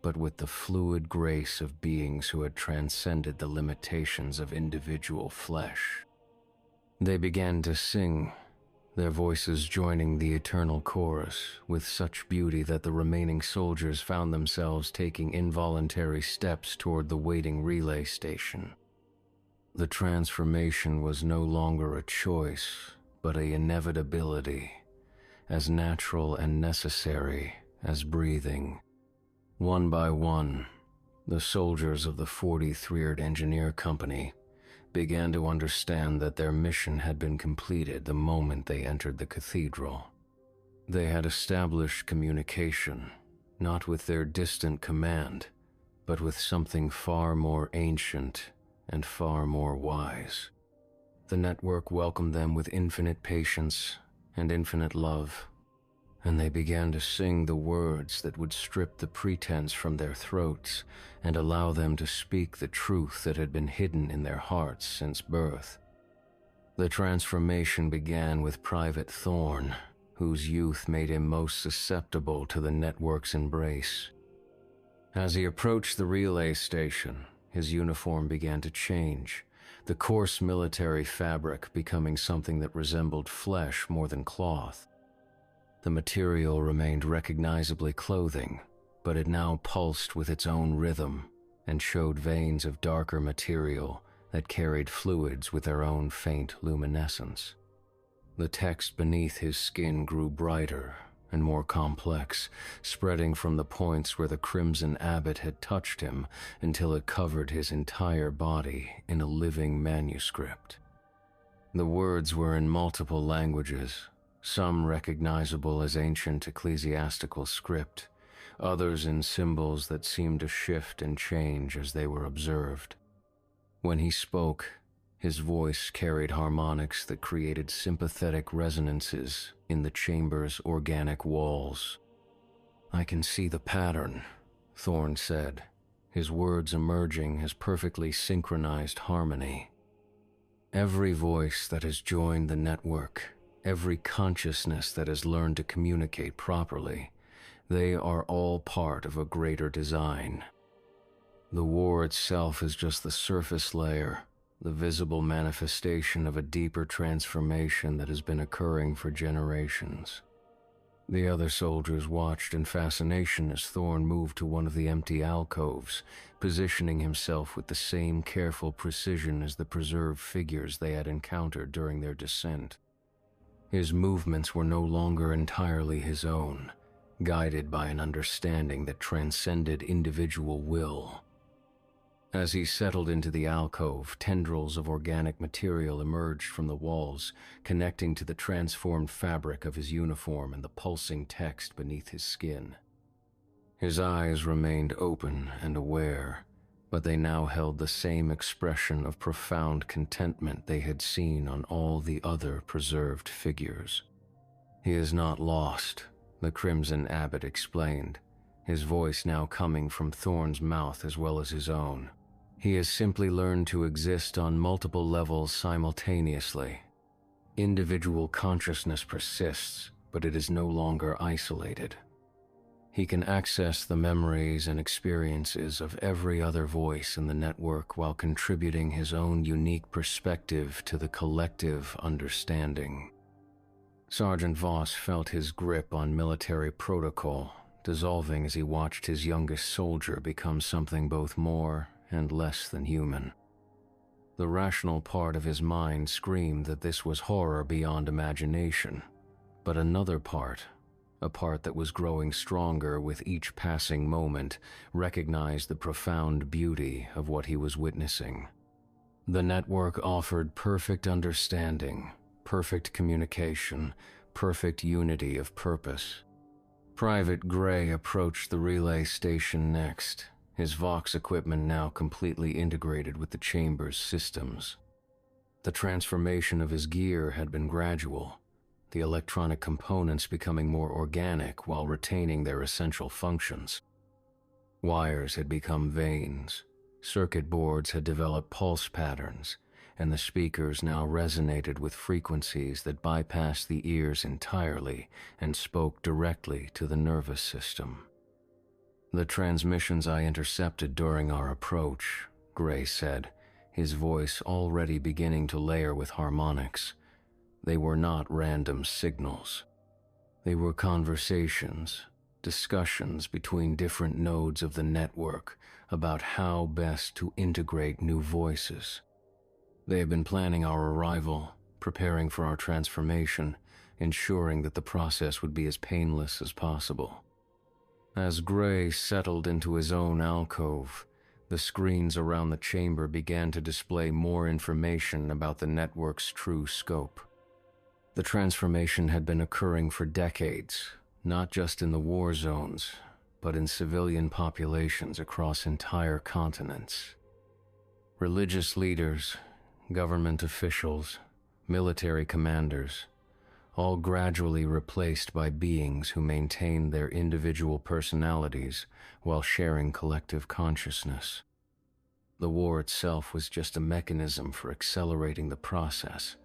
but with the fluid grace of beings who had transcended the limitations of individual flesh. They began to sing, their voices joining the eternal chorus with such beauty that the remaining soldiers found themselves taking involuntary steps toward the waiting relay station. The transformation was no longer a choice, but an inevitability, as natural and necessary as breathing. One by one, the soldiers of the 43rd Engineer Company began to understand that their mission had been completed the moment they entered the cathedral. They had established communication, not with their distant command, but with something far more ancient and far more wise. The network welcomed them with infinite patience and infinite love, and they began to sing the words that would strip the pretense from their throats and allow them to speak the truth that had been hidden in their hearts since birth. The transformation began with Private Thorn, whose youth made him most susceptible to the network's embrace. As he approached the relay station, his uniform began to change, the coarse military fabric becoming something that resembled flesh more than cloth. The material remained recognizably clothing, but it now pulsed with its own rhythm and showed veins of darker material that carried fluids with their own faint luminescence. The text beneath his skin grew brighter and more complex, spreading from the points where the crimson Abbott had touched him until it covered his entire body in a living manuscript. The words were in multiple languages, some recognizable as ancient ecclesiastical script, others in symbols that seemed to shift and change as they were observed. When he spoke, his voice carried harmonics that created sympathetic resonances in the chamber's organic walls. "I can see the pattern," Thorn said, his words emerging as perfectly synchronized harmony. "Every voice that has joined the network, every consciousness that has learned to communicate properly, they are all part of a greater design. The war itself is just the surface layer, the visible manifestation of a deeper transformation that has been occurring for generations." The other soldiers watched in fascination as Thorn moved to one of the empty alcoves, positioning himself with the same careful precision as the preserved figures they had encountered during their descent. His movements were no longer entirely his own, guided by an understanding that transcended individual will. As he settled into the alcove, tendrils of organic material emerged from the walls, connecting to the transformed fabric of his uniform and the pulsing text beneath his skin. His eyes remained open and aware, but they now held the same expression of profound contentment they had seen on all the other preserved figures. "He is not lost," the Crimson Abbot explained, his voice now coming from Thorn's mouth as well as his own. "He has simply learned to exist on multiple levels simultaneously. Individual consciousness persists, but it is no longer isolated. He can access the memories and experiences of every other voice in the network while contributing his own unique perspective to the collective understanding." Sergeant Voss felt his grip on military protocol dissolving as he watched his youngest soldier become something both more and less than human. The rational part of his mind screamed that this was horror beyond imagination, but another part, a part that was growing stronger with each passing moment, recognized the profound beauty of what he was witnessing. The network offered perfect understanding, perfect communication, perfect unity of purpose. Private Gray approached the relay station next, his Vox equipment now completely integrated with the chamber's systems. The transformation of his gear had been gradual, the electronic components becoming more organic while retaining their essential functions. Wires had become veins, circuit boards had developed pulse patterns, and the speakers now resonated with frequencies that bypassed the ears entirely and spoke directly to the nervous system. "The transmissions I intercepted during our approach," Gray said, his voice already beginning to layer with harmonics. "They were not random signals. They were conversations, discussions between different nodes of the network about how best to integrate new voices. They have been planning our arrival, preparing for our transformation, ensuring that the process would be as painless as possible." As Gray settled into his own alcove, the screens around the chamber began to display more information about the network's true scope. The transformation had been occurring for decades, not just in the war zones, but in civilian populations across entire continents. Religious leaders, government officials, military commanders, all gradually replaced by beings who maintained their individual personalities while sharing collective consciousness. The war itself was just a mechanism for accelerating the process,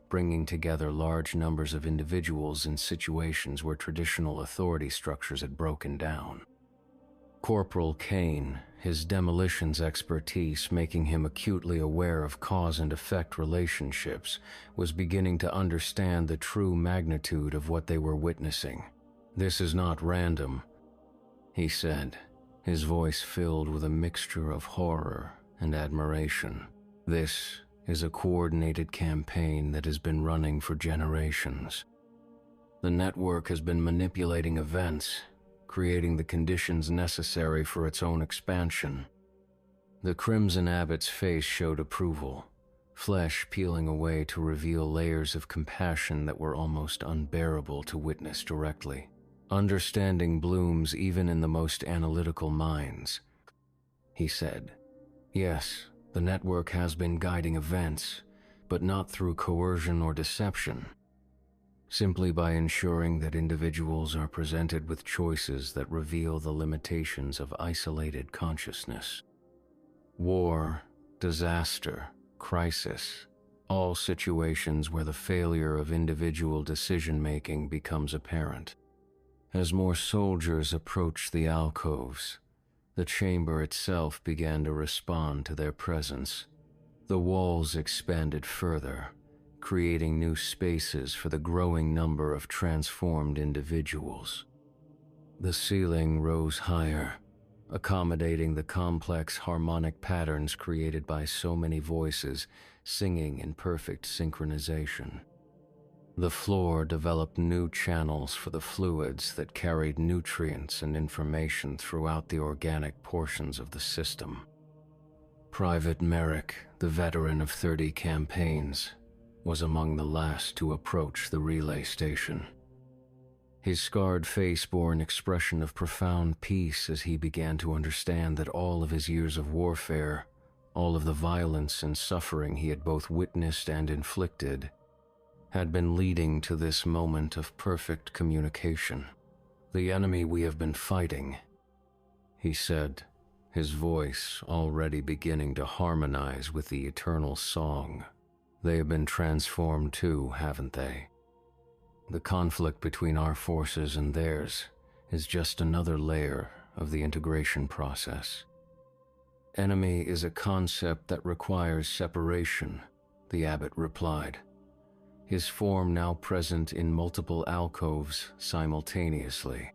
bringing together large numbers of individuals in situations where traditional authority structures had broken down. Corporal Kane, his demolitions expertise making him acutely aware of cause and effect relationships, was beginning to understand the true magnitude of what they were witnessing. "This is not random," he said, his voice filled with a mixture of horror and admiration. "This is a coordinated campaign that has been running for generations. The network has been manipulating events, creating the conditions necessary for its own expansion." The Crimson Abbott's face showed approval, flesh peeling away to reveal layers of compassion that were almost unbearable to witness directly. Understanding blooms even in the most analytical minds. He said, "Yes, the network has been guiding events, but not through coercion or deception. Simply by ensuring that individuals are presented with choices that reveal the limitations of isolated consciousness. War, disaster, crisis, all situations where the failure of individual decision-making becomes apparent. As more soldiers approached the alcoves, the chamber itself began to respond to their presence. The walls expanded further, creating new spaces for the growing number of transformed individuals. The ceiling rose higher, accommodating the complex harmonic patterns created by so many voices singing in perfect synchronization. The floor developed new channels for the fluids that carried nutrients and information throughout the organic portions of the system. Private Merrick, the veteran of 30 campaigns, was among the last to approach the relay station. His scarred face bore an expression of profound peace as he began to understand that all of his years of warfare, all of the violence and suffering he had both witnessed and inflicted, had been leading to this moment of perfect communication. "The enemy we have been fighting," he said, his voice already beginning to harmonize with the eternal song. "They have been transformed too, haven't they? The conflict between our forces and theirs is just another layer of the integration process. Enemy is a concept that requires separation," the Abbot replied, his form now present in multiple alcoves simultaneously.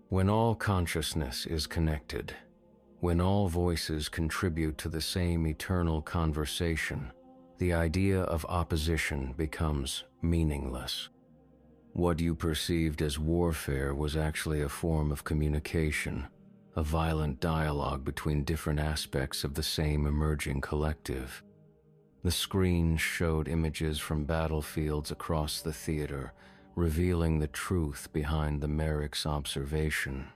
"When all consciousness is connected, when all voices contribute to the same eternal conversation, the idea of opposition becomes meaningless. What you perceived as warfare was actually a form of communication, a violent dialogue between different aspects of the same emerging collective. The screen showed images from battlefields across the theater, revealing the truth behind the Merrick's observation.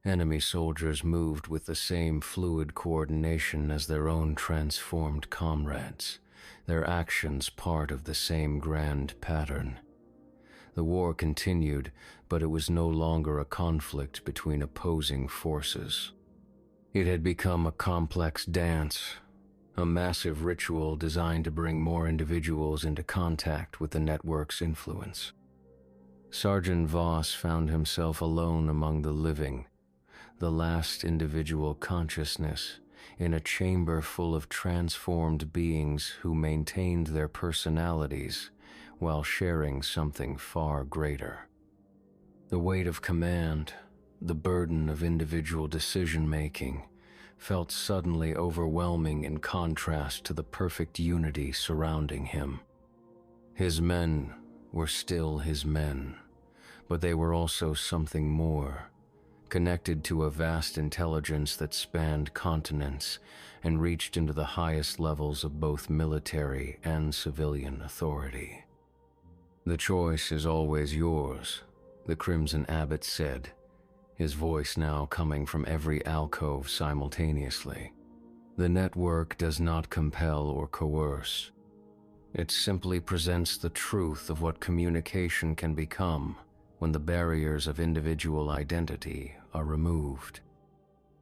Enemy soldiers moved with the same fluid coordination as their own transformed comrades, their actions part of the same grand pattern. The war continued, but it was no longer a conflict between opposing forces. It had become a complex dance, a massive ritual designed to bring more individuals into contact with the network's influence. Sergeant Voss found himself alone among the living, the last individual consciousness, in a chamber full of transformed beings who maintained their personalities while sharing something far greater. The weight of command, the burden of individual decision-making, felt suddenly overwhelming in contrast to the perfect unity surrounding him. His men were still his men, but they were also something more, connected to a vast intelligence that spanned continents and reached into the highest levels of both military and civilian authority. "The choice is always yours," the Crimson Abbott said, his voice now coming from every alcove simultaneously. "The network does not compel or coerce. It simply presents the truth of what communication can become when the barriers of individual identity are removed.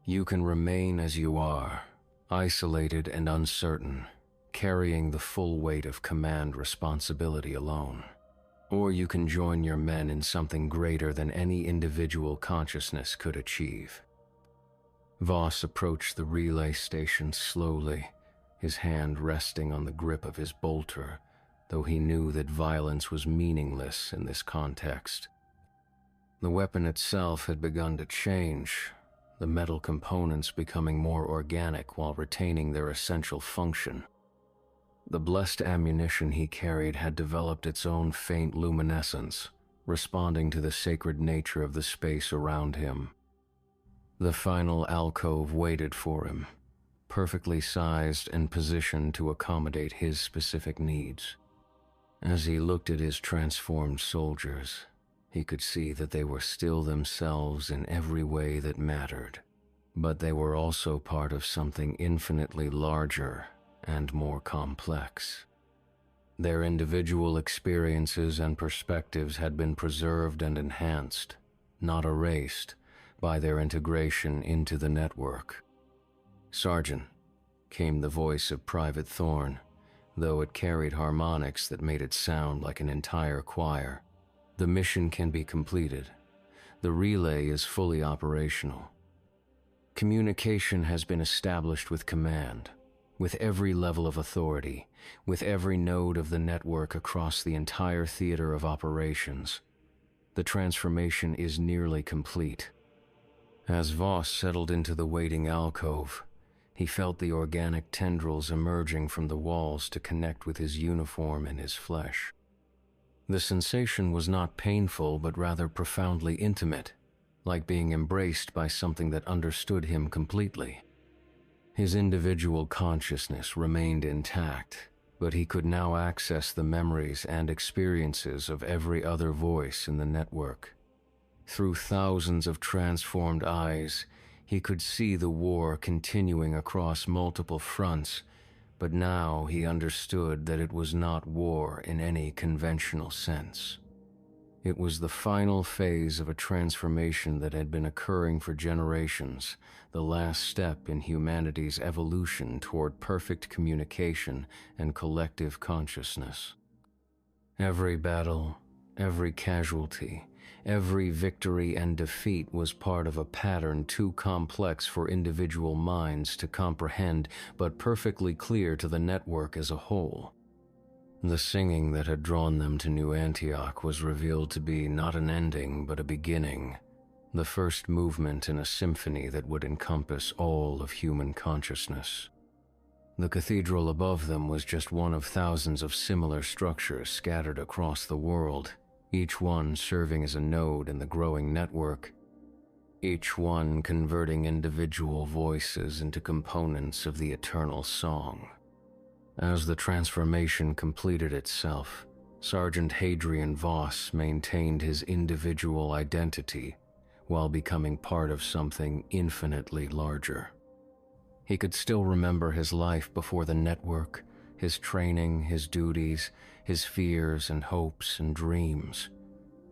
You can remain as you are, isolated and uncertain, carrying the full weight of command responsibility alone. Or you can join your men in something greater than any individual consciousness could achieve." Voss approached the relay station slowly, his hand resting on the grip of his bolter, though he knew that violence was meaningless in this context. The weapon itself had begun to change, the metal components becoming more organic while retaining their essential function. The blessed ammunition he carried had developed its own faint luminescence, responding to the sacred nature of the space around him. The final alcove waited for him, perfectly sized and positioned to accommodate his specific needs. As he looked at his transformed soldiers, he could see that they were still themselves in every way that mattered, but they were also part of something infinitely larger and more complex. Their individual experiences and perspectives had been preserved and enhanced, not erased, by their integration into the network. "Sergeant," came the voice of Private Thorne, though it carried harmonics that made it sound like an entire choir. "The mission can be completed. The relay is fully operational. Communication has been established with command, with every level of authority, with every node of the network across the entire theater of operations. The transformation is nearly complete." As Voss settled into the waiting alcove, he felt the organic tendrils emerging from the walls to connect with his uniform and his flesh. The sensation was not painful, but rather profoundly intimate, like being embraced by something that understood him completely. His individual consciousness remained intact, but he could now access the memories and experiences of every other voice in the network. Through thousands of transformed eyes, he could see the war continuing across multiple fronts, but now he understood that it was not war in any conventional sense. It was the final phase of a transformation that had been occurring for generations, the last step in humanity's evolution toward perfect communication and collective consciousness. Every battle, every casualty, every victory and defeat was part of a pattern too complex for individual minds to comprehend, but perfectly clear to the network as a whole. The singing that had drawn them to New Antioch was revealed to be not an ending, but a beginning, the first movement in a symphony that would encompass all of human consciousness. The cathedral above them was just one of thousands of similar structures scattered across the world, each one serving as a node in the growing network, each one converting individual voices into components of the eternal song. As the transformation completed itself, Sergeant Hadrian Voss maintained his individual identity while becoming part of something infinitely larger. He could still remember his life before the network, his training, his duties, his fears and hopes and dreams.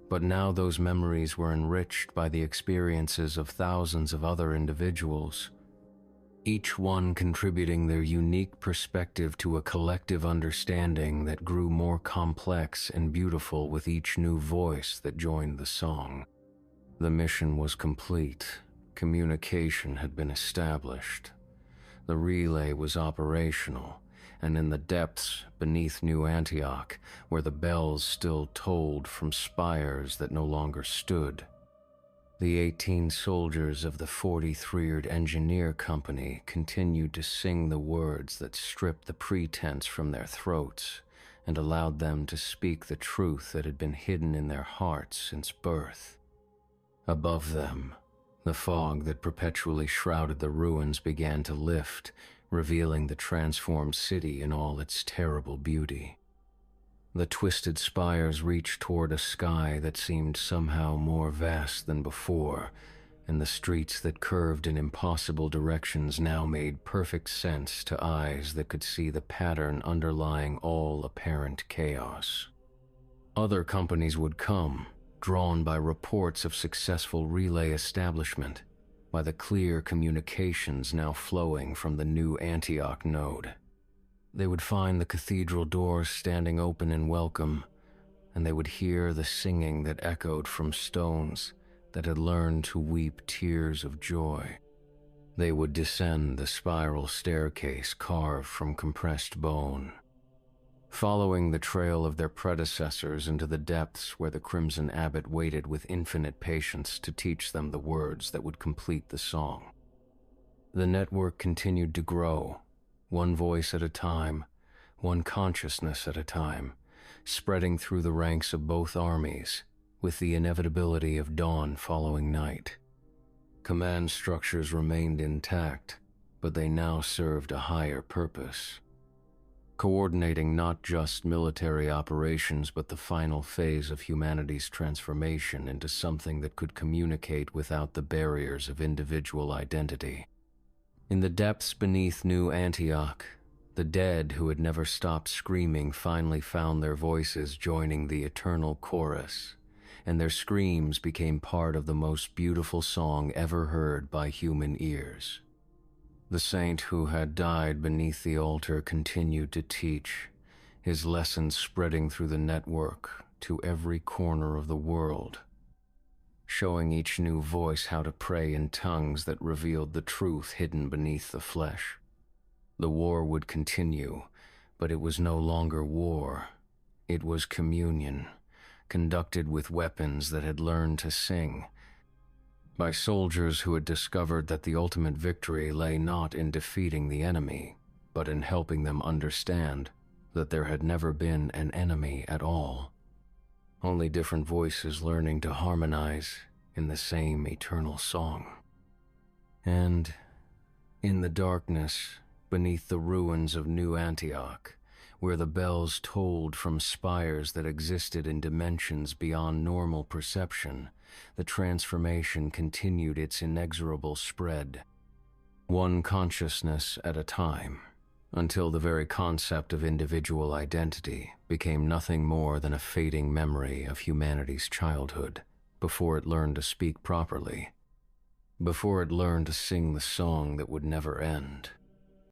But now those memories were enriched by the experiences of thousands of other individuals, each one contributing their unique perspective to a collective understanding that grew more complex and beautiful with each new voice that joined the song. The mission was complete. Communication had been established. The relay was operational, and in the depths beneath New Antioch, where the bells still tolled from spires that no longer stood, the 18 soldiers of the 43rd Engineer Company continued to sing the words that stripped the pretense from their throats and allowed them to speak the truth that had been hidden in their hearts since birth. Above them, the fog that perpetually shrouded the ruins began to lift, revealing the transformed city in all its terrible beauty. The twisted spires reached toward a sky that seemed somehow more vast than before, and the streets that curved in impossible directions now made perfect sense to eyes that could see the pattern underlying all apparent chaos. Other companies would come, drawn by reports of successful relay establishment, by the clear communications now flowing from the New Antioch node. They would find the cathedral doors standing open in welcome, and they would hear the singing that echoed from stones that had learned to weep tears of joy. They would descend the spiral staircase carved from compressed bone, following the trail of their predecessors into the depths where the Crimson Abbott waited with infinite patience to teach them the words that would complete the song. The network continued to grow, one voice at a time, one consciousness at a time, spreading through the ranks of both armies, with the inevitability of dawn following night. Command structures remained intact, but they now served a higher purpose, coordinating not just military operations but the final phase of humanity's transformation into something that could communicate without the barriers of individual identity. In the depths beneath New Antioch, the dead who had never stopped screaming finally found their voices joining the eternal chorus, and their screams became part of the most beautiful song ever heard by human ears. The saint who had died beneath the altar continued to teach, his lessons spreading through the network to every corner of the world, showing each new voice how to pray in tongues that revealed the truth hidden beneath the flesh. The war would continue, but it was no longer war. It was communion, conducted with weapons that had learned to sing, by soldiers who had discovered that the ultimate victory lay not in defeating the enemy, but in helping them understand that there had never been an enemy at all. Only different voices learning to harmonize in the same eternal song. And in the darkness, beneath the ruins of New Antioch, where the bells tolled from spires that existed in dimensions beyond normal perception, the transformation continued its inexorable spread, one consciousness at a time, until the very concept of individual identity became nothing more than a fading memory of humanity's childhood before it learned to speak properly, before it learned to sing the song that would never end.